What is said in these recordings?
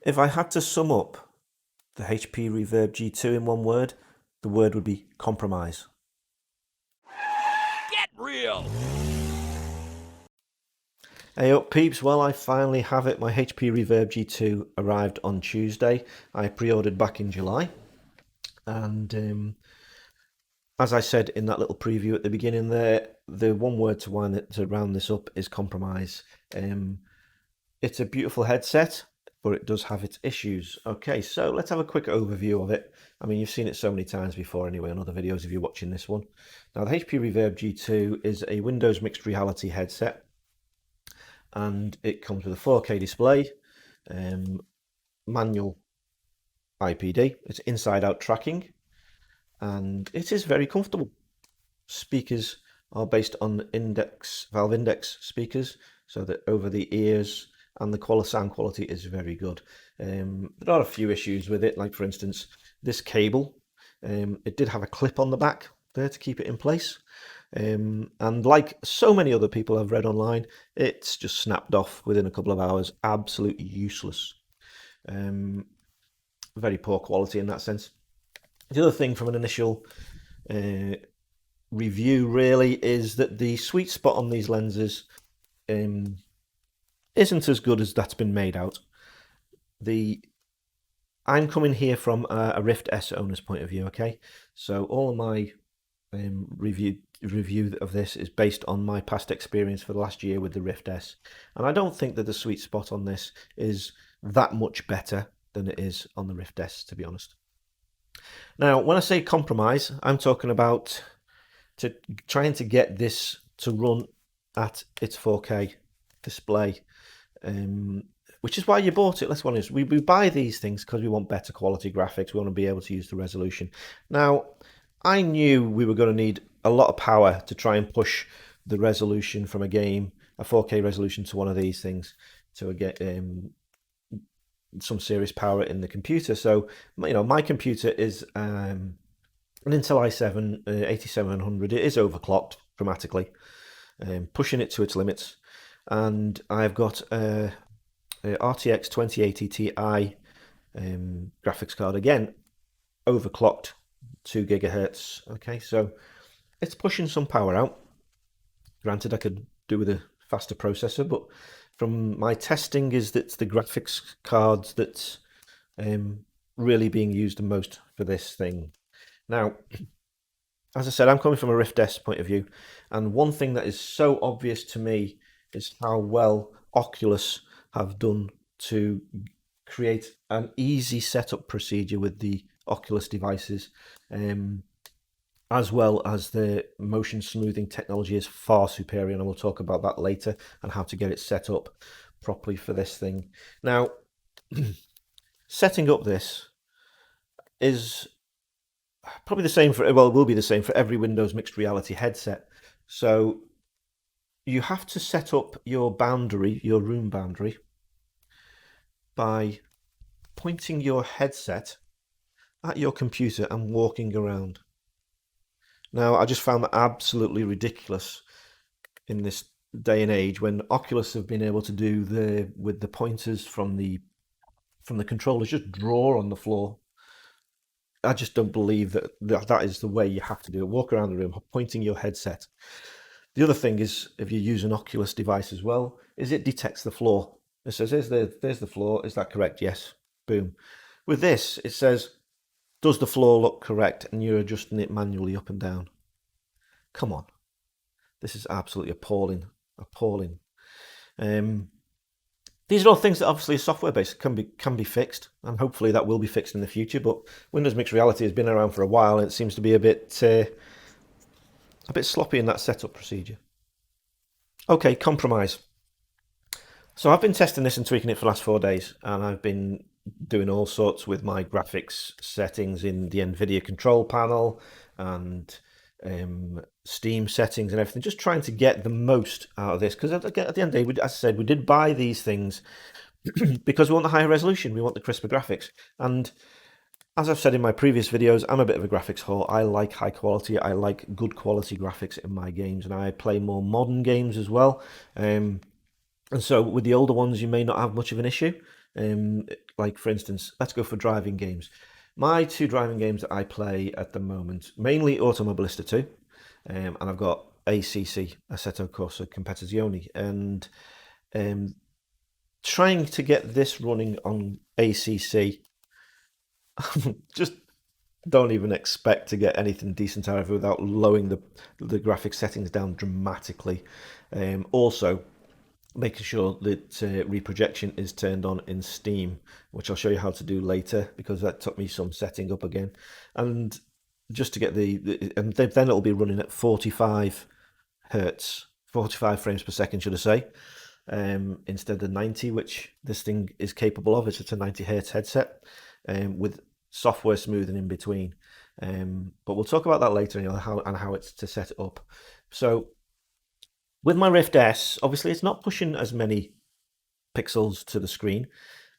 If I had to sum up the HP Reverb G2 in one word, the word would be compromise. Get real! Hey up peeps, well I finally have it. My HP Reverb G2 arrived on Tuesday. I pre-ordered back in July, and as I said in that little preview at the beginning there, the one word to round this up is compromise. It's a beautiful headset, but it does have its issues. Okay, so let's have a quick overview of it. I mean, you've seen it so many times before anyway on other videos if you're watching this one. Now, the HP Reverb G2 is a Windows mixed reality headset, and it comes with a 4K display, manual IPD, it's inside out tracking, and it is very comfortable. Speakers are based on Valve Index speakers, so that over the ears, and the sound quality is very good. There are a few issues with it, like for instance, this cable, it did have a clip on the back there to keep it in place. And like so many other people I've read online, it's just snapped off within a couple of hours. Absolutely useless. Very poor quality in that sense. The other thing from an initial review really is that the sweet spot on these lenses isn't as good as that's been made out. I'm coming here from a Rift S owner's point of view, okay? So all of my review of this is based on my past experience for the last year with the Rift S, and I don't think that the sweet spot on this is that much better than it is on the Rift S, to be honest. Now, when I say compromise, I'm talking about trying to get this to run at its 4K display, which is why you bought it. Let's be honest, we buy these things because we want better quality graphics. We want to be able to use the resolution. Now, I knew we were going to need a lot of power to try and push the resolution from a 4K resolution to one of these things to get some serious power in the computer. So, you know, my computer is an Intel i7 8700. It is overclocked dramatically, pushing it to its limits. And I've got a RTX 2080 Ti graphics card, again, overclocked 2 gigahertz. Okay, so it's pushing some power out. Granted, I could do with a faster processor, but from my testing is that the graphics cards that's really being used the most for this thing. Now, as I said, I'm coming from a Rift S point of view, and one thing that is so obvious to me is how well Oculus have done to create an easy setup procedure with the Oculus devices, as well as the motion smoothing technology is far superior, and we'll talk about that later and how to get it set up properly for this thing. Now, setting up this is probably the same for, well, it will be the same for every Windows mixed reality headset. So you have to set up your boundary, your room boundary, by pointing your headset at your computer and walking around. Now, I just found that absolutely ridiculous in this day and age when Oculus have been able to do with the pointers from the controllers just draw on the floor. I just don't believe that is the way you have to do it. Walk around the room pointing your headset. The other thing is, if you use an Oculus device as well, is it detects the floor. It says, there's the floor. Is that correct? Yes. Boom. With this, it says, does the floor look correct? And you're adjusting it manually up and down. Come on. This is absolutely appalling. Appalling. These are all things that obviously are software-based, can be fixed, and hopefully that will be fixed in the future. But Windows Mixed Reality has been around for a while, and it seems to be a bit sloppy in that setup procedure. Okay, compromise. So I've been testing this and tweaking it for the last 4 days, and I've been doing all sorts with my graphics settings in the NVIDIA control panel and Steam settings and everything, just trying to get the most out of this. Because at the end of the day, as I said, we did buy these things because we want the higher resolution, we want the crisper graphics. And as I've said in my previous videos, I'm a bit of a graphics whore. I like high quality, I like good quality graphics in my games, and I play more modern games as well. And so with the older ones, you may not have much of an issue. Like for instance, let's go for driving games. My two driving games that I play at the moment, mainly Automobilista 2, and I've got ACC, Assetto Corsa Competizione, and um, trying to get this running on ACC, just don't even expect to get anything decent out of it without lowering the graphic settings down dramatically. Also, making sure that reprojection is turned on in Steam, which I'll show you how to do later because that took me some setting up again. And just to get and then it'll be running at 45 hertz, 45 frames per second, should I say, instead of 90, which this thing is capable of. It's a 90 hertz headset with software smoothing in between. But we'll talk about that later, how it's to set it up. So with my Rift S, obviously it's not pushing as many pixels to the screen,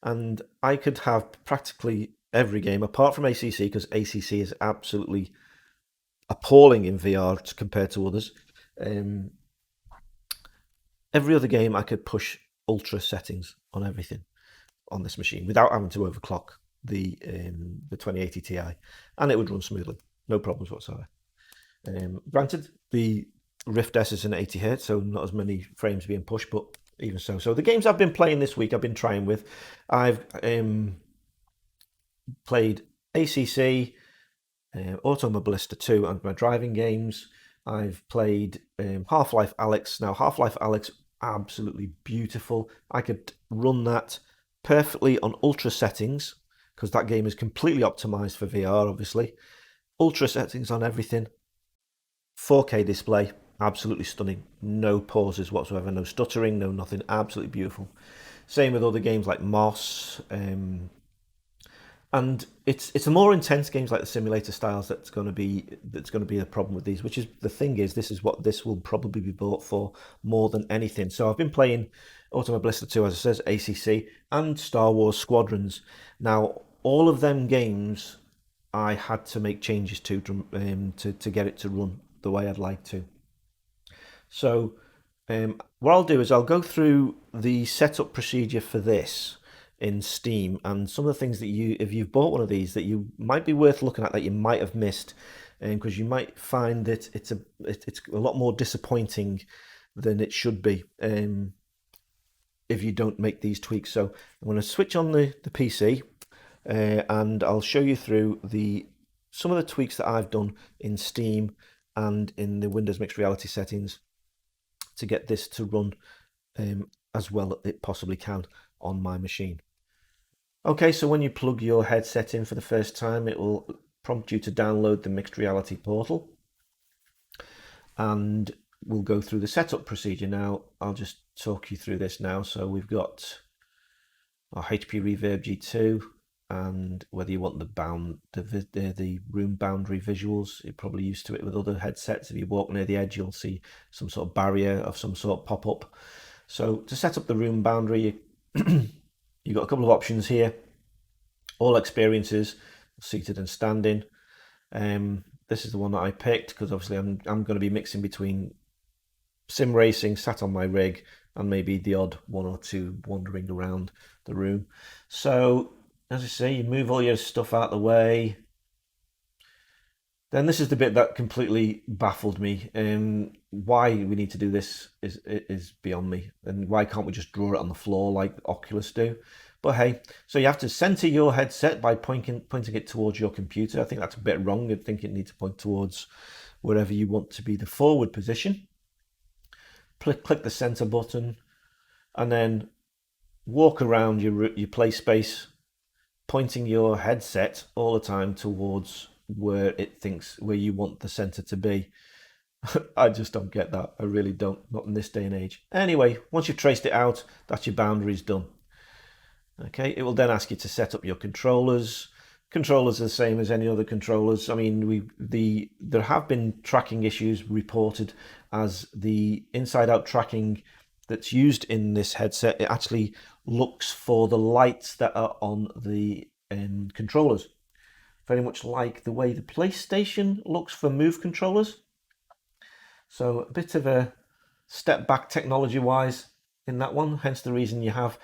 and I could have practically every game apart from ACC, because ACC is absolutely appalling in VR compared to others. Every other game I could push ultra settings on everything on this machine without having to overclock the 2080 Ti, and it would run smoothly, no problems whatsoever. Granted, the Rift S is an 80 hertz, so not as many frames being pushed, but even so. So the games I've been playing this week, I've been trying with. I've played ACC, Automobilista 2, and my driving games. I've played Half-Life Alyx. Now, Half-Life Alyx, absolutely beautiful. I could run that perfectly on ultra settings because that game is completely optimized for VR, obviously. Ultra settings on everything. 4K display, absolutely stunning. No pauses whatsoever, no stuttering, no nothing. Absolutely beautiful. Same with other games like Moss. And it's the more intense games like the simulator styles that's going to be the problem with these. Which is the thing is, this is what this will probably be bought for more than anything. So I've been playing Automobilista 2, as it says, ACC, and Star Wars Squadrons. Now all of them games I had to make changes to get it to run the way I'd like to. So what I'll do is I'll go through the setup procedure for this in Steam and some of the things that if you've bought one of these, that you might be worth looking at that you might have missed, because you might find that it's a lot more disappointing than it should be if you don't make these tweaks. So I'm going to switch on the PC and I'll show you through some of the tweaks that I've done in Steam and in the Windows Mixed Reality settings to get this to run as well as it possibly can on my machine. Okay, so when you plug your headset in for the first time, it will prompt you to download the Mixed Reality portal, and we'll go through the setup procedure. Now, I'll just talk you through this now. So we've got our HP Reverb G2, and whether you want the room boundary visuals, you're probably used to it with other headsets. If you walk near the edge, you'll see some sort of barrier of some sort pop up. So to set up the room boundary, you've got a couple of options here. All experiences, seated and standing. This is the one that I picked because obviously I'm going to be mixing between sim racing, sat on my rig, and maybe the odd one or two wandering around the room. So as I say, you move all your stuff out of the way. Then this is the bit that completely baffled me. Why we need to do this is beyond me. And why can't we just draw it on the floor like Oculus do? But hey, so you have to center your headset by pointing it towards your computer. I think that's a bit wrong. I think it needs to point towards wherever you want to be the forward position. Click the center button, and then walk around your play space, pointing your headset all the time towards where you want the center to be. I just don't get that. I really don't, not in this day and age. Anyway, once you've traced it out, that's your boundaries done. Okay, it will then ask you to set up your controllers. Controllers are the same as any other controllers. I mean, there have been tracking issues reported as the inside-out tracking that's used in this headset. It actually looks for the lights that are on the controllers, very much like the way the PlayStation looks for Move controllers. So a bit of a step back technology-wise in that one. Hence the reason you have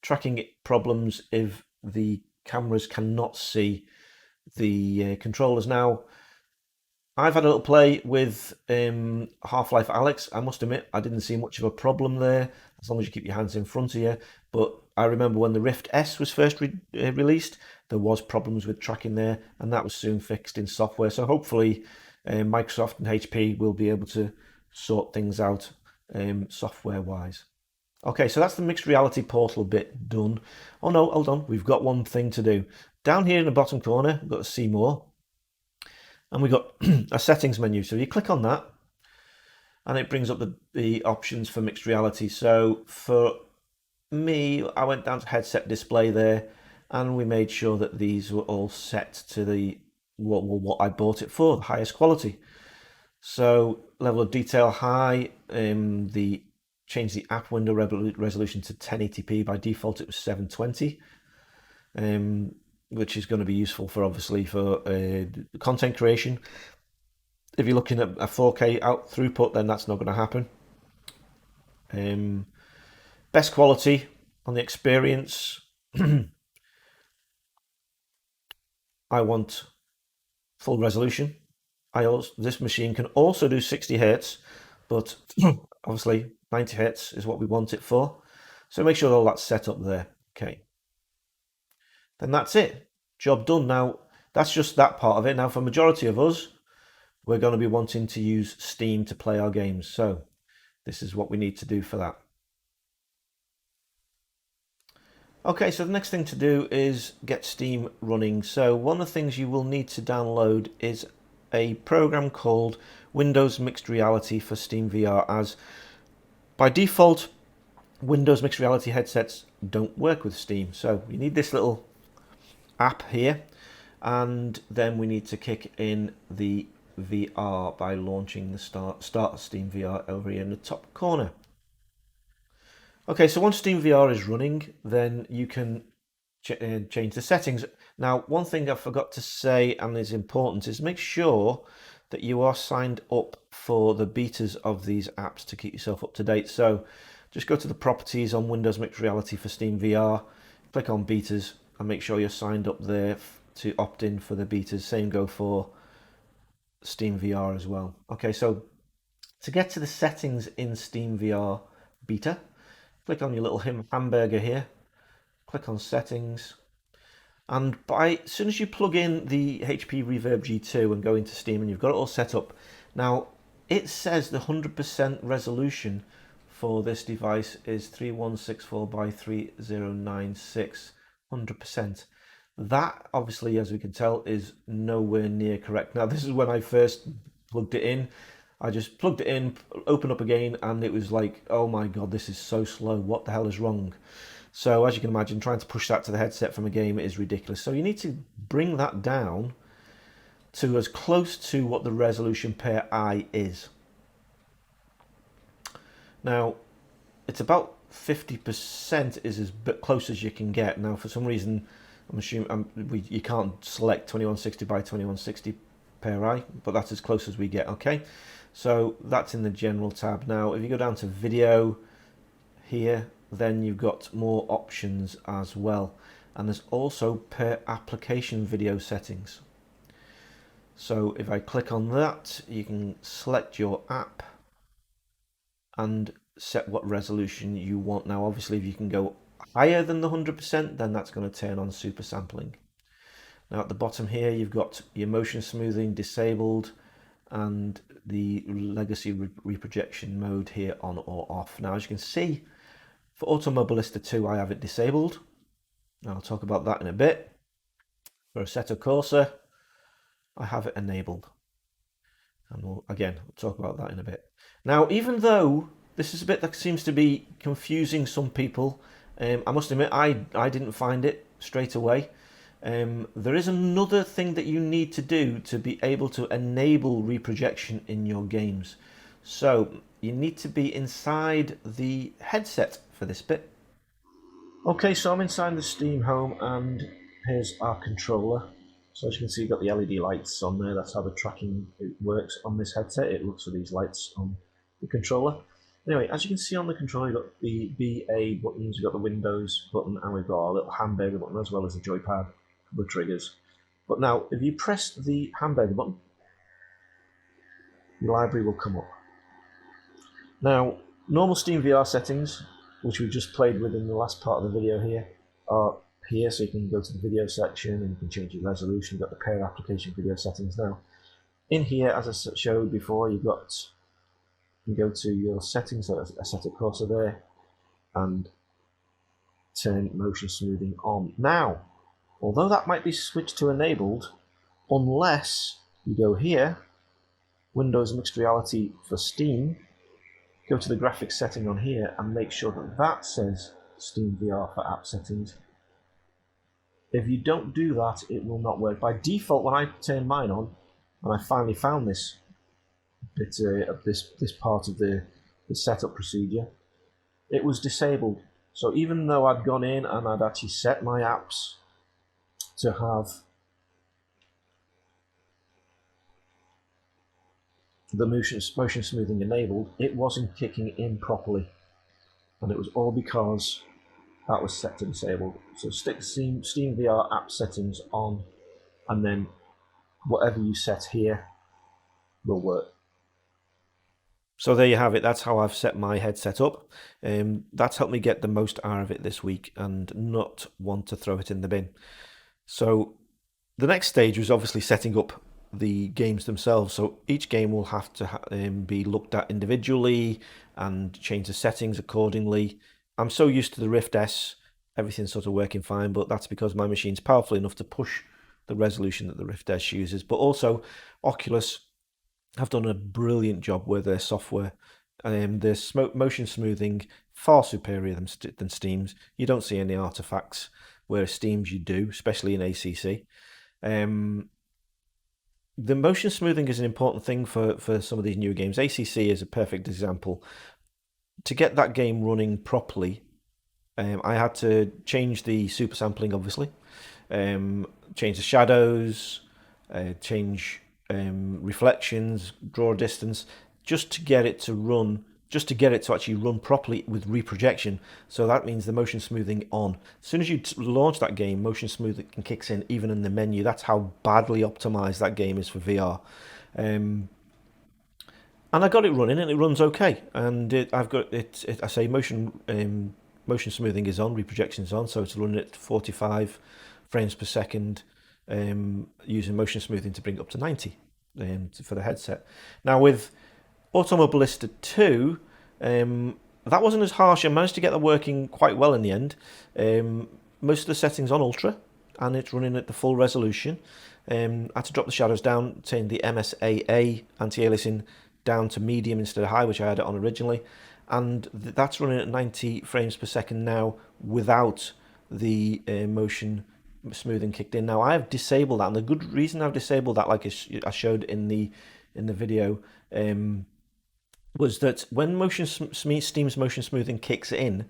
tracking problems if the cameras cannot see the controllers. Now, I've had a little play with Half-Life Alyx. I must admit, I didn't see much of a problem there, as long as you keep your hands in front of you. But I remember when the Rift S was first released, there was problems with tracking there, and that was soon fixed in software. So hopefully, Microsoft and HP will be able to sort things out software-wise. Okay, so that's the mixed reality portal bit done. Oh no, hold on, we've got one thing to do. Down here in the bottom corner, we've got to see more. And we've got a settings menu. So you click on that and it brings up the options for mixed reality. So for me, I went down to headset display there and we made sure that these were all set to the what I bought it for, the highest quality. So level of detail high, change the app window resolution to 1080p. By default it was 720. Which is going to be useful for obviously for content creation. If you're looking at a 4K out throughput, then that's not going to happen. Best quality on the experience. I want full resolution. This machine can also do 60 Hz, but obviously 90 Hz is what we want it for. So make sure all that's set up there. Okay. Then that's it. Job done. Now, that's just that part of it. Now, for the majority of us, we're going to be wanting to use Steam to play our games. So this is what we need to do for that. Okay, so the next thing to do is get Steam running. So one of the things you will need to download is a program called Windows Mixed Reality for Steam VR, as by default, Windows Mixed Reality headsets don't work with Steam. So you need this little app here, and then we need to kick in the VR by launching the start Steam VR over here in the top corner. Okay, so once Steam VR is running, then you can change the settings. Now, one thing I forgot to say and is important is make sure that you are signed up for the betas of these apps to keep yourself up to date. So just go to the properties on Windows Mixed Reality for Steam VR, click on betas, and make sure you're signed up there to opt in for the betas. Same go for Steam VR as well. Okay, so to get to the settings in Steam VR beta, click on your little hamburger here, click on settings, and as soon as you plug in the HP Reverb G2 and go into Steam and you've got it all set up, now it says the 100% resolution for this device is 3164 by 3096. 100%. That obviously, as we can tell, is nowhere near correct. Now, this is when I first plugged it in. I just plugged it in, opened up again, and it was like, oh my god, this is so slow. What the hell is wrong? So as you can imagine, trying to push that to the headset from a game is ridiculous. So you need to bring that down to as close to what the resolution per eye is. Now, it's about 50% is as close as you can get. Now, for some reason, I'm assuming you can't select 2160 by 2160 per eye, but that's as close as we get. Okay, so that's in the general tab. Now, if you go down to video here, then you've got more options as well, and there's also per application video settings. So if I click on that, you can select your app and set what resolution you want. Now, obviously, if you can go higher than the 100%, then that's going to turn on super sampling. Now, at the bottom here, you've got your motion smoothing disabled and the legacy reprojection mode here on or off. Now, as you can see, for Automobilista 2, I have it disabled. I'll talk about that in a bit. For Assetto Corsa, I have it enabled. And we'll talk about that in a bit. Now, even though this is a bit that seems to be confusing some people, I must admit I didn't find it straight away. There is another thing that you need to do to be able to enable reprojection in your games. So you need to be inside the headset for this bit. Okay, so I'm inside the Steam Home and here's our controller. So as you can see, you've got the LED lights on there. That's how the tracking works on this headset. It looks for these lights on the controller. Anyway, as you can see on the controller, you've got the BA buttons, you've got the Windows button, and we've got a little hamburger button as well as the joypad, the triggers. But now, if you press the hamburger button, the library will come up. Now, normal Steam VR settings, which we just played with in the last part of the video here, are here, so you can go to the video section and you can change your resolution. You've got the pair application video settings now. In here, as I showed before, you can go to your settings, so I set a cursor there, and turn motion smoothing on. Now, although that might be switched to enabled, unless you go here, Windows Mixed Reality for Steam, go to the graphics setting on here and make sure that that says Steam VR for app settings. If you don't do that, it will not work. By default, when I turn mine on, and I finally found this bit of this part of the setup procedure, it was disabled. So even though I'd gone in and I'd actually set my apps to have the motion smoothing enabled, it wasn't kicking in properly, and it was all because that was set to disabled. So stick Steam VR app settings on, and then whatever you set here will work. So there you have it. That's how I've set my headset up. That's helped me get the most out of it this week and not want to throw it in the bin. So the next stage was obviously setting up the games themselves. So each game will have to be looked at individually and change the settings accordingly. I'm so used to the Rift S, everything's sort of working fine, but that's because my machine's powerful enough to push the resolution that the Rift S uses. But also Oculus have done a brilliant job with their software. Their motion smoothing far superior than Steam's. You don't see any artifacts, whereas Steam's you do, especially in ACC. The motion smoothing is an important thing for some of these newer games. ACC is a perfect example. To get that game running properly, I had to change the super sampling, obviously, change the shadows, change reflections, draw distance, just to get it to run, just to get it to actually run properly with reprojection. So that means the motion smoothing on. As soon as you launch that game, motion smoothing kicks in, even in the menu. That's how badly optimized that game is for VR. And I got it running, and it runs okay. And I've got it. I say motion smoothing is on, reprojection is on, so it's running at 45 frames per second. Using motion smoothing to bring it up to 90 for the headset. Now with Automobilista 2, that wasn't as harsh. I managed to get that working quite well in the end. Most of the settings on Ultra, and it's running at the full resolution. I had to drop the shadows down, turn the MSAA anti-aliasing down to medium instead of high, which I had it on originally, and that's running at 90 frames per second now without the motion smoothing kicked in. Now I have disabled that, and the good reason I've disabled that, like I showed in the video, was that when Steam's motion smoothing kicks in,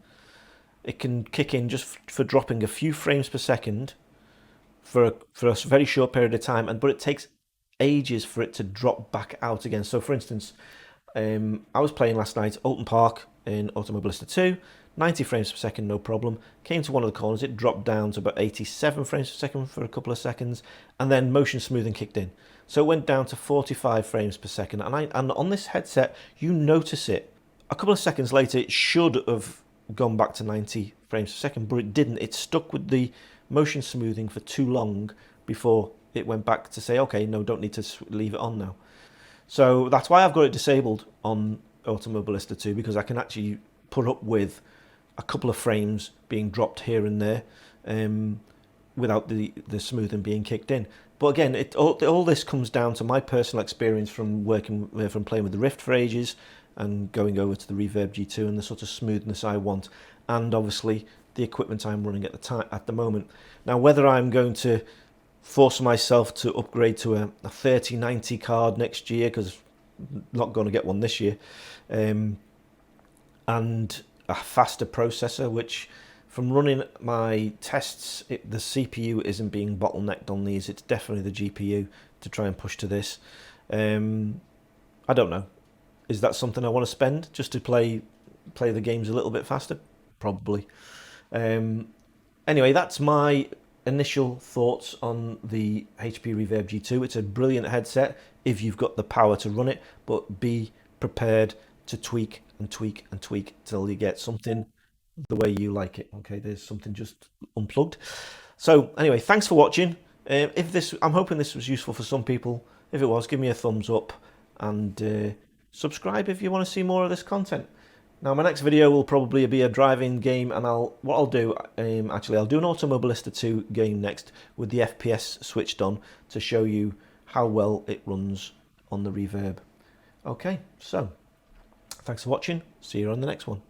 it can kick in just for dropping a few frames per second for a very short period of time, but it takes ages for it to drop back out again. So for instance, I was playing last night Alton Park in Automobilista 2, 90 frames per second, no problem. Came to one of the corners, it dropped down to about 87 frames per second for a couple of seconds, and then motion smoothing kicked in. So it went down to 45 frames per second, and on this headset, you notice it. A couple of seconds later, it should have gone back to 90 frames per second, but it didn't. It stuck with the motion smoothing for too long before it went back to say, okay, no, don't need to leave it on now. So that's why I've got it disabled on Automobilista 2, because I can actually put up with a couple of frames being dropped here and there without the smoothing being kicked in. But again, all this comes down to my personal experience from playing with the Rift for ages and going over to the Reverb G2 and the sort of smoothness I want, and obviously the equipment I'm running at the moment. Now, whether I'm going to force myself to upgrade to a 3090 card next year, because I'm not going to get one this year, and a faster processor, which from running my tests, the CPU isn't being bottlenecked on these. It's definitely the GPU to try and push to this. I don't know. Is that something I want to spend just to play the games a little bit faster? Probably. Um, Anyway, that's my initial thoughts on the HP Reverb G2. It's a brilliant headset if you've got the power to run it, but be prepared to tweak and tweak and tweak till you get something the way you like it. Okay, there's something just unplugged. So anyway, thanks for watching. I'm hoping this was useful for some people. If it was, give me a thumbs up and subscribe if you want to see more of this content. Now, my next video will probably be a driving game, and I'll do I'll do an Automobilista 2 game next with the FPS switched on to show you how well it runs on the Reverb. Okay, so thanks for watching. See you on the next one.